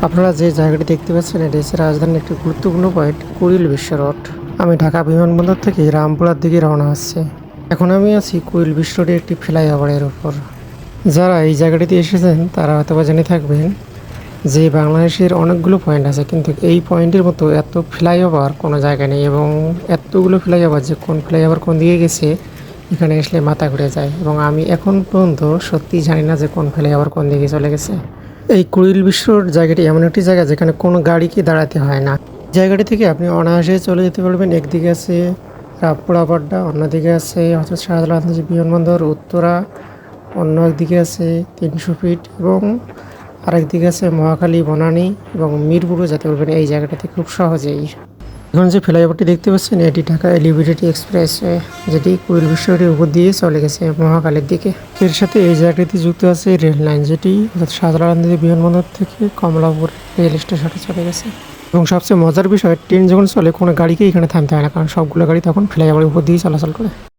আপনারা যে জায়গাটি দেখতে পাচ্ছেন এটি হচ্ছে রাজধানীর একটি গুরুত্বপূর্ণ পয়েন্ট কুড়িল বিশ্ব রোড। আমি ঢাকা বিমানবন্দর থেকে রামপুরার দিকে রওনা হচ্ছি। এখন আমি আছি কুড়িল বিশ্ব রোডের একটি ফ্লাইওভারের উপর। যারা এই জায়গাটিতে এসেছেন তারা হয়তো জেনে থাকবেন যে বাংলাদেশের অনেকগুলো পয়েন্ট আছে, কিন্তু এই পয়েন্টের মতো এত ফ্লাইওভার কোনো জায়গায় নেই এবং এতগুলো ফ্লাইওভার যে কোন ফ্লাইওভার কোন দিকে গেছে এখানে আসলে মাথা ঘুরে যায় এবং আমি এখন পর্যন্ত সত্যি জানি না যে কোন ফ্লাইওভার কোন দিকে চলে গেছে। এই কুড়িল বিশ্বর জায়গাটি এমন একটি জায়গা যেখানে কোনো গাড়িকে দাঁড়াতে হয় না। জায়গাটি থেকে আপনি অনায়াসে চলে যেতে পারবেন। একদিকে আছে রামপুরা বাড্ডা, অন্যদিকে আছে হচ্ছে শাহজালাল আন্তর্জাতিক বিমানবন্দর উত্তরা, অন্য একদিকে আছে 300 ফিট এবং আরেকদিকে আছে মহাখালী, বনানী এবং মিরপুরও যেতে পারবেন এই জায়গাটাতে খুব সহজেই। এখন যে ফ্লাইওভারটি দেখতে পাচ্ছেন এটি ঢাকা এলিভেটেড এক্সপ্রেসওয়ে, যেটি কুড়িল বিশ্বরোডের উপর দিয়ে চলে গেছে মহাখালীর দিকে। এর সাথে এই জায়গাটিতে যুক্ত আছে রেল লাইন, যেটি শাহজালাল আন্তর্জাতিক বিমানবন্দর থেকে কমলাপুর রেল স্টেশনে চলে গেছে। এবং সবচেয়ে মজার বিষয়, ট্রেন যখন চলে কোনো গাড়িকে এখানে থামতে হয় না, কারণ সবগুলো গাড়ি তখন ফ্লাইওভারের উপর দিয়ে চলাচল করে।